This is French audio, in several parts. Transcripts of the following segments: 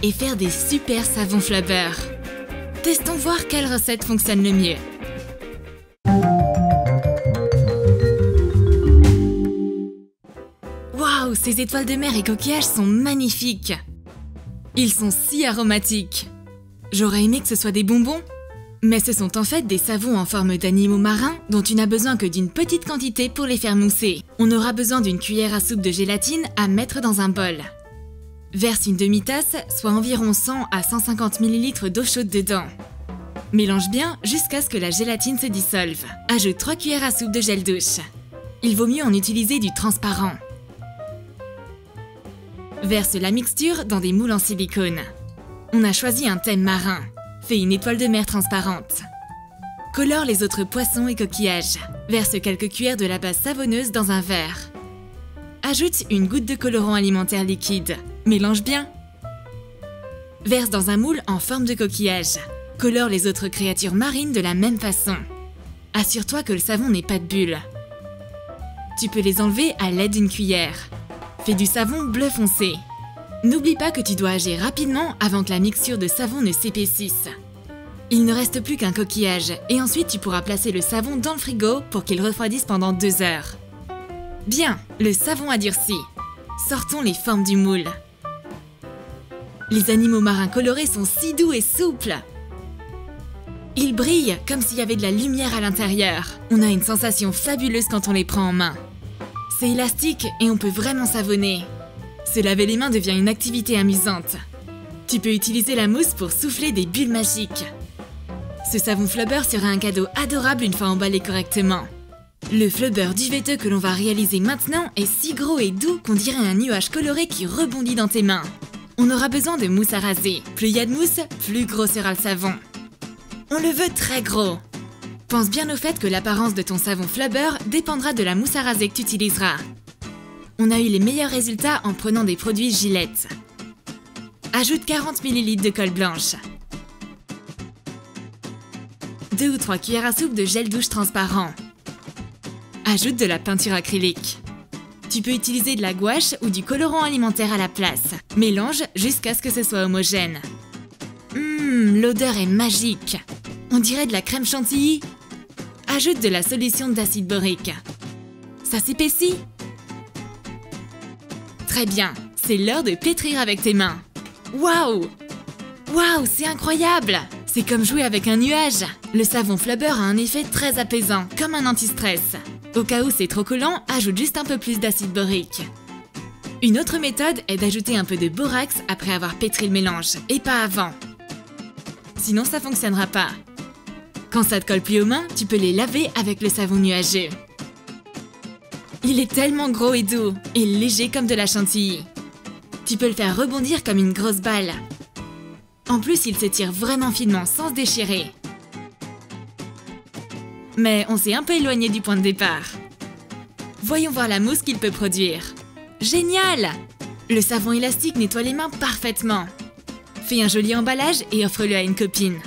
et faire des super savons Flubber. Testons voir quelle recette fonctionne le mieux. Waouh, ces étoiles de mer et coquillages sont magnifiques! Ils sont si aromatiques! J'aurais aimé que ce soit des bonbons, mais ce sont en fait des savons en forme d'animaux marins dont tu n'as besoin que d'une petite quantité pour les faire mousser. On aura besoin d'une cuillère à soupe de gélatine à mettre dans un bol. Verse une demi-tasse, soit environ 100 à 150 ml d'eau chaude dedans. Mélange bien jusqu'à ce que la gélatine se dissolve. Ajoute 3 cuillères à soupe de gel douche. Il vaut mieux en utiliser du transparent. Verse la mixture dans des moules en silicone. On a choisi un thème marin. Fais une étoile de mer transparente. Colore les autres poissons et coquillages. Verse quelques cuillères de la base savonneuse dans un verre. Ajoute une goutte de colorant alimentaire liquide. Mélange bien. Verse dans un moule en forme de coquillage. Colore les autres créatures marines de la même façon. Assure-toi que le savon n'ait pas de bulles. Tu peux les enlever à l'aide d'une cuillère. Fais du savon bleu foncé. N'oublie pas que tu dois agir rapidement avant que la mixture de savon ne s'épaississe. Il ne reste plus qu'un coquillage et ensuite tu pourras placer le savon dans le frigo pour qu'il refroidisse pendant 2 heures. Bien, le savon a durci. Sortons les formes du moule. Les animaux marins colorés sont si doux et souples. Ils brillent comme s'il y avait de la lumière à l'intérieur. On a une sensation fabuleuse quand on les prend en main. C'est élastique et on peut vraiment savonner. Se laver les mains devient une activité amusante. Tu peux utiliser la mousse pour souffler des bulles magiques. Ce savon Flubber sera un cadeau adorable une fois emballé correctement. Le Flubber duveteux que l'on va réaliser maintenant est si gros et doux qu'on dirait un nuage coloré qui rebondit dans tes mains. On aura besoin de mousse à raser. Plus il y a de mousse, plus gros sera le savon. On le veut très gros. Pense bien au fait que l'apparence de ton savon Flubber dépendra de la mousse à raser que tu utiliseras. On a eu les meilleurs résultats en prenant des produits Gillette. Ajoute 40 ml de colle blanche. 2 ou 3 cuillères à soupe de gel douche transparent. Ajoute de la peinture acrylique. Tu peux utiliser de la gouache ou du colorant alimentaire à la place. Mélange jusqu'à ce que ce soit homogène. L'odeur est magique. On dirait de la crème chantilly. Ajoute de la solution d'acide borique. Ça s'épaissit? Très bien, c'est l'heure de pétrir avec tes mains. Waouh! Waouh, c'est incroyable! C'est comme jouer avec un nuage. Le savon Flubber a un effet très apaisant, comme un anti-stress. Au cas où c'est trop collant, ajoute juste un peu plus d'acide borique. Une autre méthode est d'ajouter un peu de borax après avoir pétri le mélange, et pas avant. Sinon ça fonctionnera pas. Quand ça te colle plus aux mains, tu peux les laver avec le savon nuageux. Il est tellement gros et doux, et léger comme de la chantilly. Tu peux le faire rebondir comme une grosse balle. En plus, il s'étire vraiment finement sans se déchirer. Mais on s'est un peu éloigné du point de départ. Voyons voir la mousse qu'il peut produire. Génial! Le savon élastique nettoie les mains parfaitement. Fais un joli emballage et offre-le à une copine.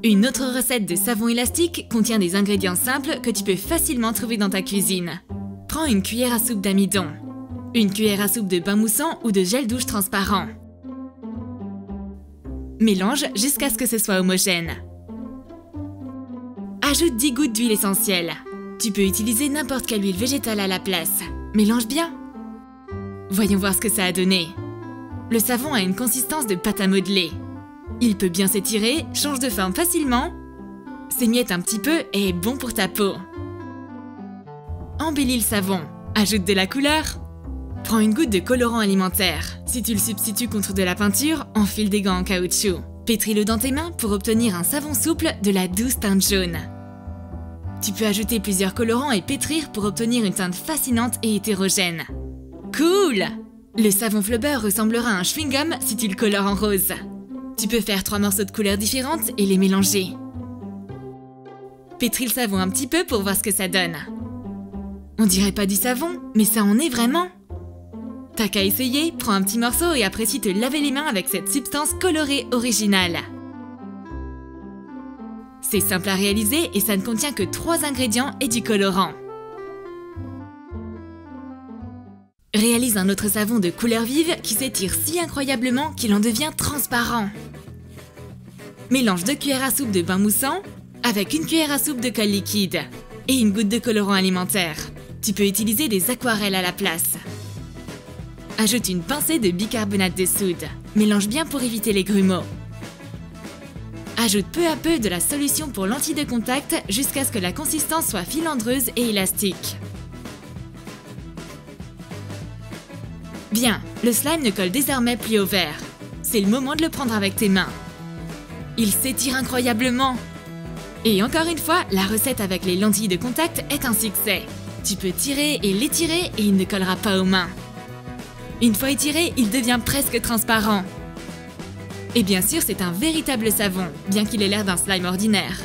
Une autre recette de savon élastique contient des ingrédients simples que tu peux facilement trouver dans ta cuisine. Prends une cuillère à soupe d'amidon, une cuillère à soupe de bain moussant ou de gel douche transparent. Mélange jusqu'à ce que ce soit homogène. Ajoute 10 gouttes d'huile essentielle. Tu peux utiliser n'importe quelle huile végétale à la place. Mélange bien. Voyons voir ce que ça a donné. Le savon a une consistance de pâte à modeler. Il peut bien s'étirer, change de forme facilement, s'émiette un petit peu et est bon pour ta peau. Embellis le savon. Ajoute de la couleur. Prends une goutte de colorant alimentaire. Si tu le substitues contre de la peinture, enfile des gants en caoutchouc. Pétris-le dans tes mains pour obtenir un savon souple de la douce teinte jaune. Tu peux ajouter plusieurs colorants et pétrir pour obtenir une teinte fascinante et hétérogène. Cool! Le savon Flubber ressemblera à un chewing-gum si tu le colores en rose. Tu peux faire 3 morceaux de couleurs différentes et les mélanger. Pétris le savon un petit peu pour voir ce que ça donne. On dirait pas du savon, mais ça en est vraiment. T'as qu'à essayer, prends un petit morceau et apprécie te laver les mains avec cette substance colorée originale. C'est simple à réaliser et ça ne contient que 3 ingrédients et du colorant. Réalise un autre savon de couleur vive qui s'étire si incroyablement qu'il en devient transparent. Mélange 2 cuillères à soupe de bain moussant avec 1 cuillère à soupe de colle liquide et une goutte de colorant alimentaire. Tu peux utiliser des aquarelles à la place. Ajoute une pincée de bicarbonate de soude. Mélange bien pour éviter les grumeaux. Ajoute peu à peu de la solution pour lentilles de contact jusqu'à ce que la consistance soit filandreuse et élastique. Bien, le slime ne colle désormais plus au verre. C'est le moment de le prendre avec tes mains. Il s'étire incroyablement. Et encore une fois, la recette avec les lentilles de contact est un succès. Tu peux tirer et l'étirer et il ne collera pas aux mains. Une fois étiré, il devient presque transparent. Et bien sûr, c'est un véritable savon, bien qu'il ait l'air d'un slime ordinaire.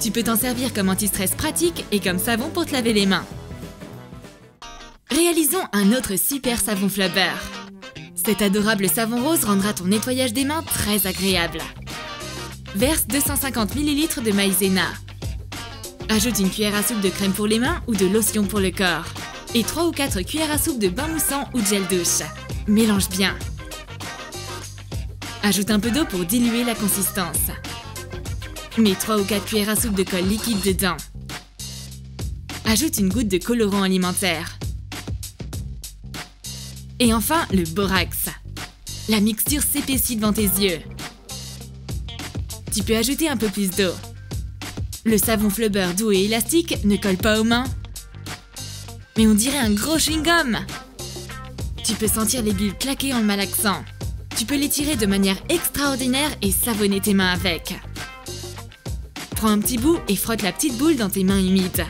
Tu peux t'en servir comme anti-stress pratique et comme savon pour te laver les mains. Réalisons un autre super savon Flubber. Cet adorable savon rose rendra ton nettoyage des mains très agréable. Verse 250 ml de maïzena. Ajoute 1 cuillère à soupe de crème pour les mains ou de lotion pour le corps. Et 3 ou 4 cuillères à soupe de bain moussant ou de gel douche. Mélange bien. Ajoute un peu d'eau pour diluer la consistance. Mets 3 ou 4 cuillères à soupe de colle liquide dedans. Ajoute une goutte de colorant alimentaire. Et enfin, le borax. La mixture s'épaissit devant tes yeux. Tu peux ajouter un peu plus d'eau. Le savon Flubber doux et élastique ne colle pas aux mains. Mais on dirait un gros chewing-gum. Tu peux sentir les bulles claquer en le malaxant. Tu peux l'étirer de manière extraordinaire et savonner tes mains avec. Prends un petit bout et frotte la petite boule dans tes mains humides.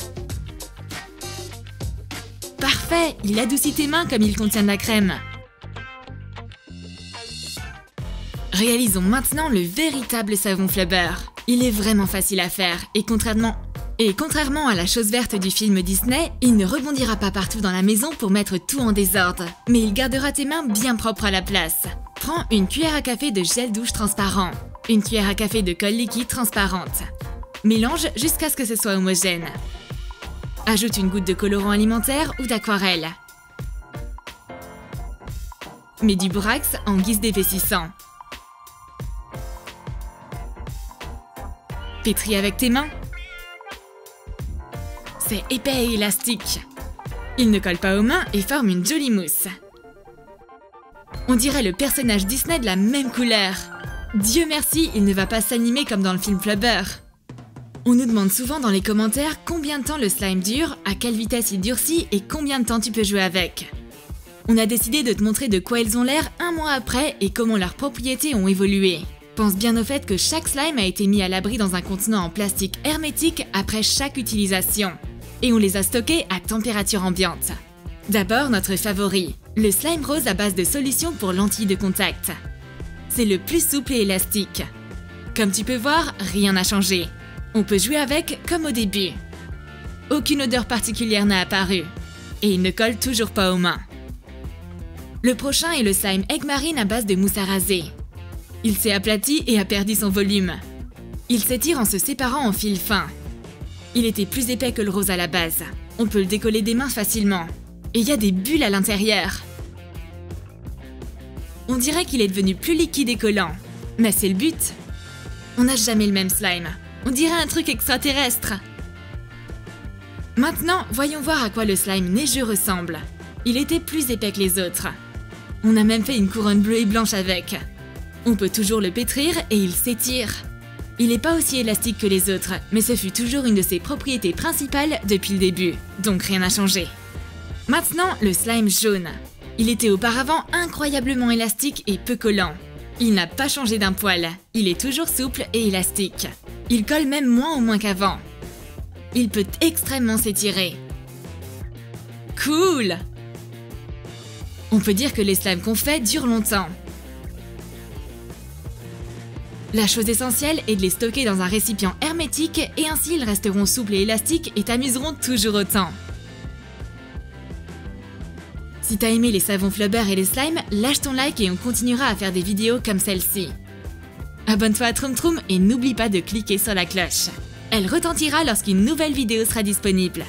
Parfait, il adoucit tes mains comme il contient de la crème. Réalisons maintenant le véritable savon Flubber. Il est vraiment facile à faire et contrairement à la chose verte du film Disney, il ne rebondira pas partout dans la maison pour mettre tout en désordre, mais il gardera tes mains bien propres à la place. Prends 1 cuillère à café de gel douche transparent, 1 cuillère à café de colle liquide transparente. Mélange jusqu'à ce que ce soit homogène. Ajoute une goutte de colorant alimentaire ou d'aquarelle. Mets du borax en guise d'épaississant. Pétris avec tes mains. C'est épais et élastique. Il ne colle pas aux mains et forme une jolie mousse. On dirait le personnage Disney de la même couleur. Dieu merci, il ne va pas s'animer comme dans le film Flubber. On nous demande souvent dans les commentaires combien de temps le slime dure, à quelle vitesse il durcit et combien de temps tu peux jouer avec. On a décidé de te montrer de quoi ils ont l'air 1 mois après et comment leurs propriétés ont évolué. Pense bien au fait que chaque slime a été mis à l'abri dans un contenant en plastique hermétique après chaque utilisation. Et on les a stockés à température ambiante. D'abord, notre favori, le slime rose à base de solution pour lentilles de contact. C'est le plus souple et élastique. Comme tu peux voir, rien n'a changé. On peut jouer avec comme au début. Aucune odeur particulière n'a apparu. Et il ne colle toujours pas aux mains. Le prochain est le slime Egg Marine à base de mousse à raser. Il s'est aplati et a perdu son volume. Il s'étire en se séparant en fils fins. Il était plus épais que le rose à la base. On peut le décoller des mains facilement. Et il y a des bulles à l'intérieur. On dirait qu'il est devenu plus liquide et collant. Mais c'est le but. On n'a jamais le même slime. On dirait un truc extraterrestre. Maintenant, voyons voir à quoi le slime neigeux ressemble. Il était plus épais que les autres. On a même fait une couronne bleue et blanche avec. On peut toujours le pétrir et il s'étire. Il n'est pas aussi élastique que les autres, mais ce fut toujours une de ses propriétés principales depuis le début, donc rien n'a changé. Maintenant, le slime jaune. Il était auparavant incroyablement élastique et peu collant. Il n'a pas changé d'un poil, il est toujours souple et élastique. Il colle même moins ou moins qu'avant. Il peut extrêmement s'étirer. Cool! On peut dire que les slimes qu'on fait durent longtemps. La chose essentielle est de les stocker dans un récipient hermétique et ainsi ils resteront souples et élastiques et t'amuseront toujours autant. Si t'as aimé les savons Flubber et les slimes, lâche ton like et on continuera à faire des vidéos comme celle-ci. Abonne-toi à Troom Troom et n'oublie pas de cliquer sur la cloche. Elle retentira lorsqu'une nouvelle vidéo sera disponible.